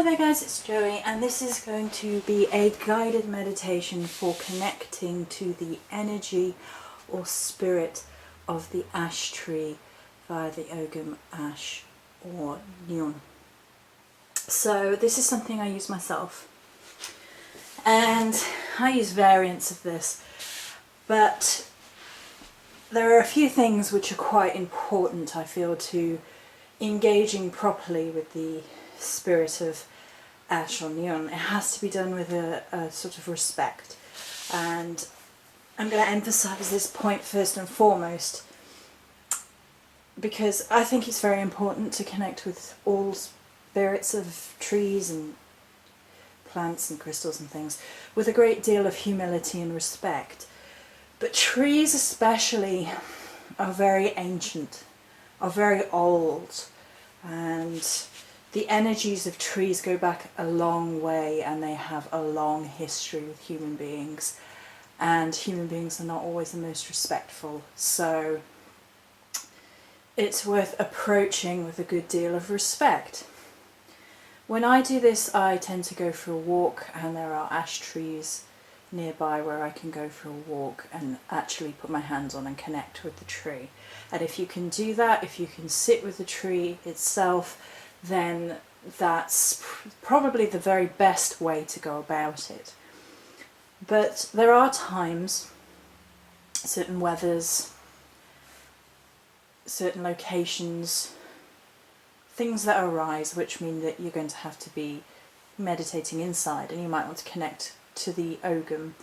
Hello there guys, it's Joey, and this is going to be a guided meditation for connecting to the energy or spirit of the ash tree via the Ogum ash or Nuin. So this is something I use myself, and I use variants of this, but there are a few things which are quite important, I feel, to engaging properly with the spirit of ash or Nuin. It has to be done with a sort of respect, and I'm going to emphasize this point first and foremost because I think it's very important to connect with all spirits of trees and plants and crystals and things with a great deal of humility and respect. But trees especially are very ancient, are very old, and the energies of trees go back a long way, and they have a long history with human beings, and human beings are not always the most respectful, so it's worth approaching with a good deal of respect. When I do this, I tend to go for a walk, and there are ash trees nearby where I can go for a walk and actually put my hands on and connect with the tree. And if you can do that, if you can sit with the tree itself, then that's probably the very best way to go about it. But there are times, certain weathers, certain locations, things that arise which mean that you're going to have to be meditating inside, and you might want to connect to the Ogum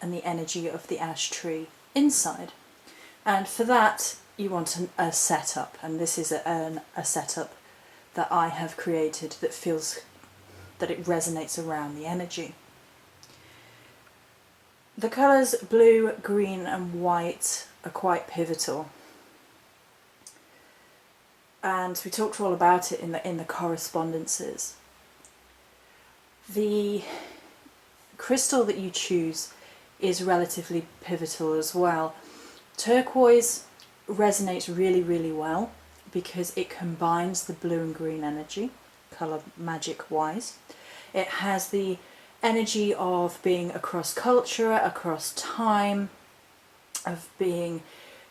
and the energy of the ash tree inside. And for that you want a setup, and this is a setup that I have created that feels that it resonates around the energy. The colours blue, green and white are quite pivotal, and we talked all about it in the correspondences. The crystal that you choose is relatively pivotal as well. Turquoise resonates really well because it combines the blue and green energy, colour magic wise. It has the energy of being across culture, across time, of being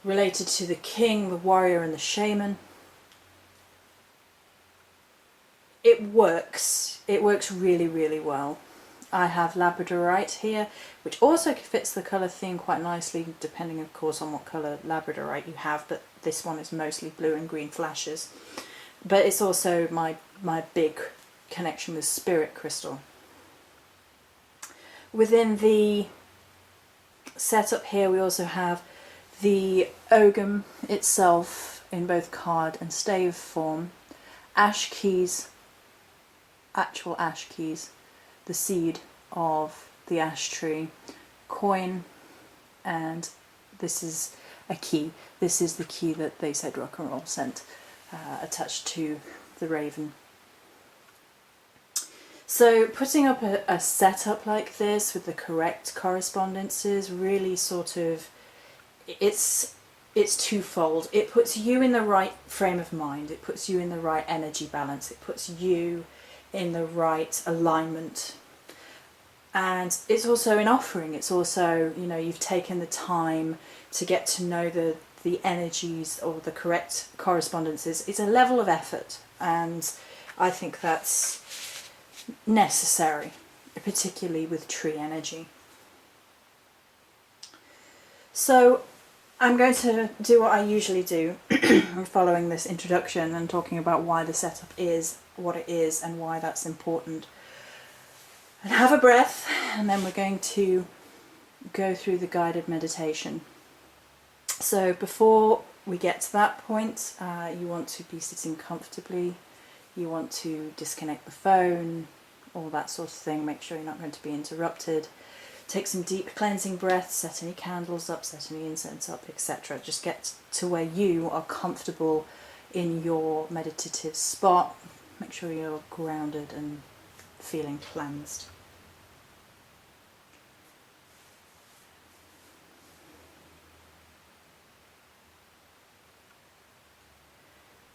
related to the king, the warrior and the shaman. It works really well. I have labradorite here, which also fits the colour theme quite nicely, depending of course on what colour labradorite you have, but this one is mostly blue and green flashes. But it's also my big connection with spirit crystal. Within the setup here we also have the Ogum itself in both card and stave form, ash keys, actual ash keys, the seed of the ash tree, coin, and this is a key. This is the key that they said rock and roll sent, attached to the raven. So putting up a setup like this with the correct correspondences really sort of, it's twofold. It puts you in the right frame of mind, it puts you in the right energy balance, it puts you in the right alignment, and it's also an offering. It's also, you know, you've taken the time to get to know the energies or the correct correspondences. It's a level of effort, and I think that's necessary, particularly with tree energy. So I'm going to do what I usually do following this introduction and talking about why the setup is what it is and why that's important. And have a breath, and then we're going to go through the guided meditation. So before we get to that point, you want to be sitting comfortably, you want to disconnect the phone, all that sort of thing, make sure you're not going to be interrupted. Take some deep cleansing breaths, set any candles up, set any incense up, etc. Just get to where you are comfortable in your meditative spot. Make sure you're grounded and feeling cleansed.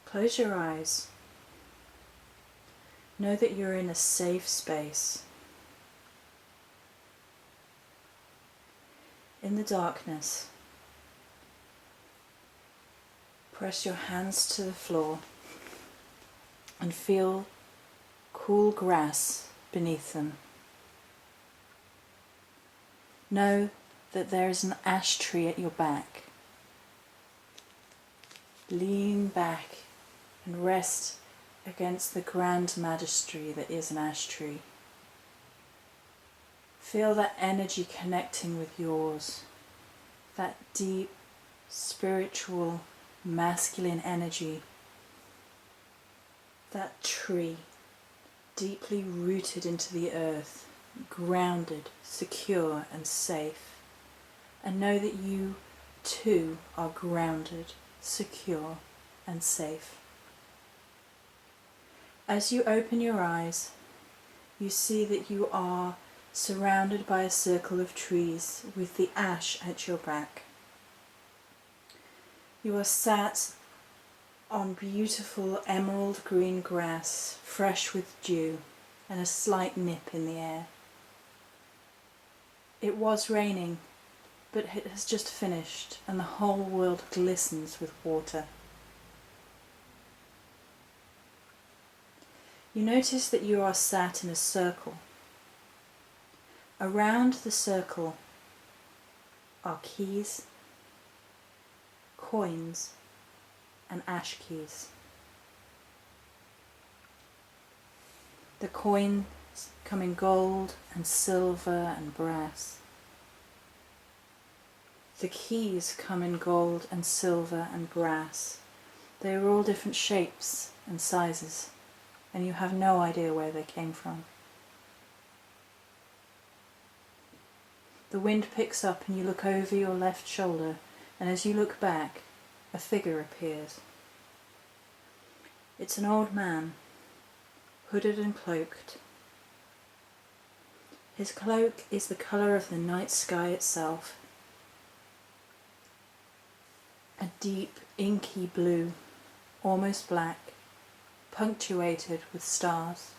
Close your eyes Know that you're in a safe space. In the darkness, press your hands to the floor and feel cool grass beneath them. Know that there is an ash tree at your back. Lean back and rest against the grand majesty that is an ash tree. Feel that energy connecting with yours, that deep, spiritual, masculine energy. That tree, deeply rooted into the earth, grounded, secure and safe. And know that you too are grounded, secure and safe. As you open your eyes, you see that you are surrounded by a circle of trees with the ash at your back. You are sat on beautiful emerald green grass, fresh with dew and a slight nip in the air. It was raining, but it has just finished and the whole world glistens with water. You notice that you are sat in a circle. Around the circle are keys, coins, and ash keys. The coins come in gold and silver and brass. The keys come in gold and silver and brass. They are all different shapes and sizes, and you have no idea where they came from. The wind picks up and you look over your left shoulder, and as you look back, a figure appears. It's an old man, hooded and cloaked. His cloak is the colour of the night sky itself, a deep, inky blue, almost black, punctuated with stars.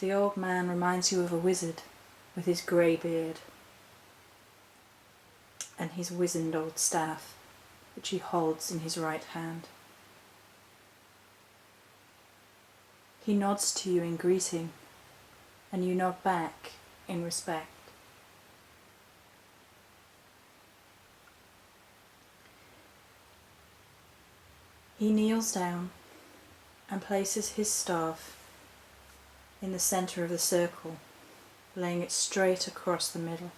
The old man reminds you of a wizard with his grey beard and his wizened old staff, which he holds in his right hand. He nods to you in greeting, and you nod back in respect. He kneels down and places his staff in the centre of the circle, laying it straight across the middle.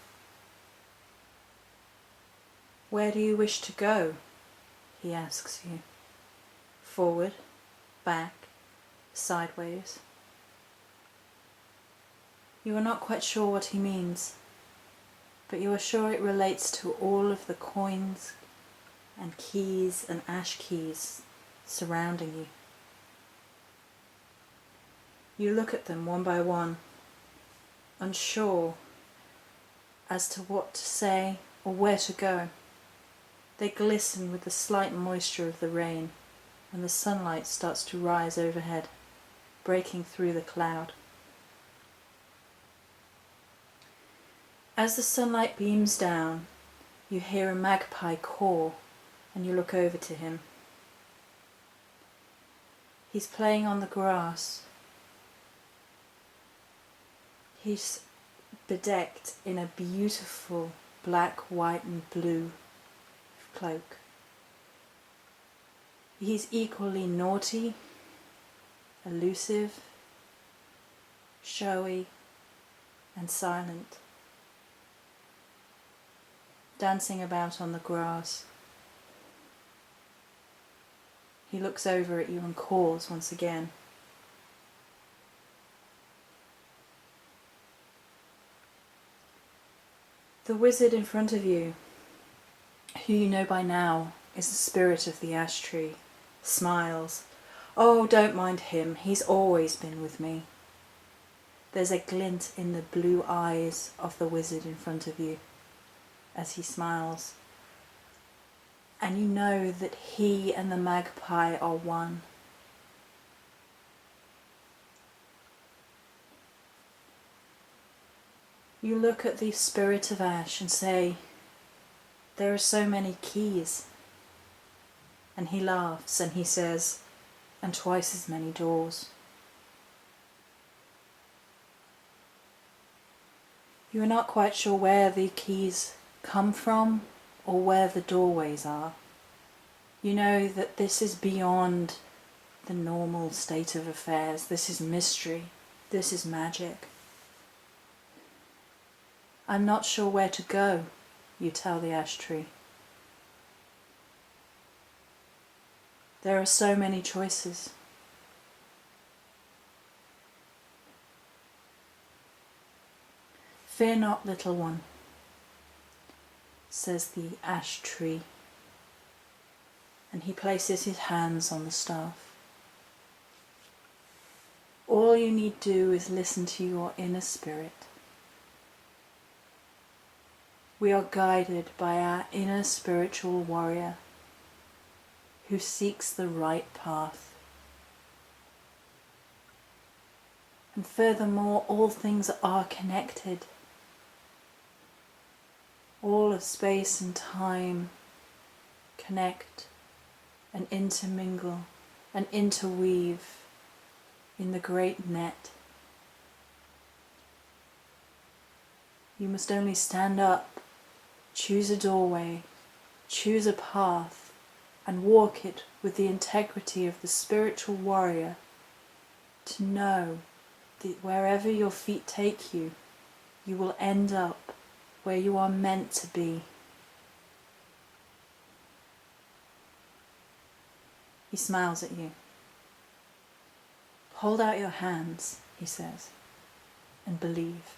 "Where do you wish to go?" he asks you. "Forward, back, sideways?" You are not quite sure what he means, but you are sure it relates to all of the coins and keys and ash keys surrounding you. You look at them one by one, unsure as to what to say or where to go. They glisten with the slight moisture of the rain, and the sunlight starts to rise overhead, breaking through the cloud. As the sunlight beams down, you hear a magpie caw, and you look over to him. He's playing on the grass. He's bedecked in a beautiful black, white and blue cloak. He's equally naughty, elusive, showy and silent, dancing about on the grass. He looks over at you and caws once again. The wizard in front of you, who you know by now is the spirit of the ash tree, smiles. "Oh, don't mind him, he's always been with me." There's a glint in the blue eyes of the wizard in front of you as he smiles, and you know that he and the magpie are one. You look at the spirit of ash and say, there are so many keys. And he laughs and he says, and twice as many doors. You are not quite sure where the keys come from or where the doorways are. You know that this is beyond the normal state of affairs. This is mystery. This is magic. I'm not sure where to go, you tell the ash tree. There are so many choices. Fear not, little one, says the ash tree, and he places his hands on the staff. All you need do is listen to your inner spirit. We are guided by our inner spiritual warrior who seeks the right path. And furthermore, all things are connected. All of space and time connect and intermingle and interweave in the great net. You must only stand up, choose a doorway, choose a path, and walk it with the integrity of the spiritual warrior, to know that wherever your feet take you, you will end up where you are meant to be. He smiles at you. Hold out your hands, he says, and believe.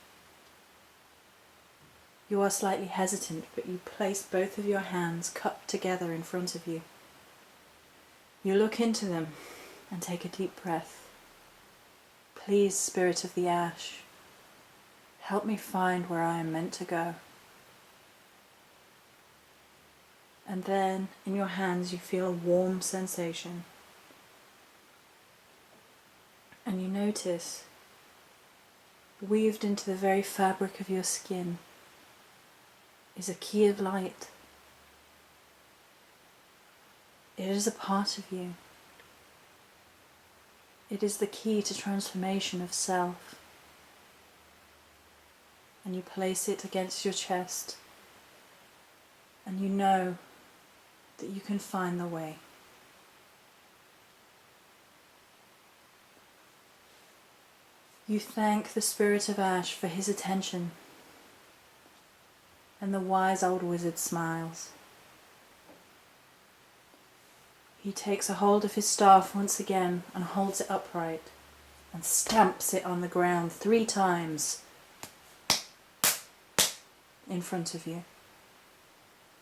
You are slightly hesitant, but you place both of your hands cupped together in front of you. You look into them and take a deep breath. Please, Spirit of the Ash, help me find where I am meant to go. And then in your hands you feel a warm sensation. And you notice, weaved into the very fabric of your skin, is a key of light. It is a part of you. It is the key to transformation of self. And you place it against your chest, and you know that you can find the way. You thank the Spirit of Ash for his attention, and the wise old wizard smiles. He takes a hold of his staff once again and holds it upright and stamps it on the ground 3 times in front of you.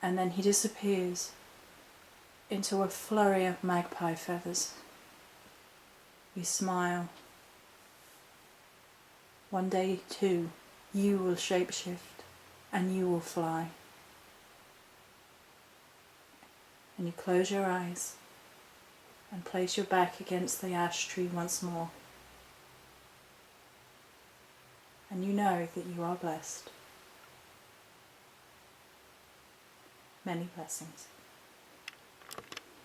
And then he disappears into a flurry of magpie feathers. You smile. One day too, you will shapeshift and you will fly. And you close your eyes and place your back against the ash tree once more. And you know that you are blessed. Many blessings.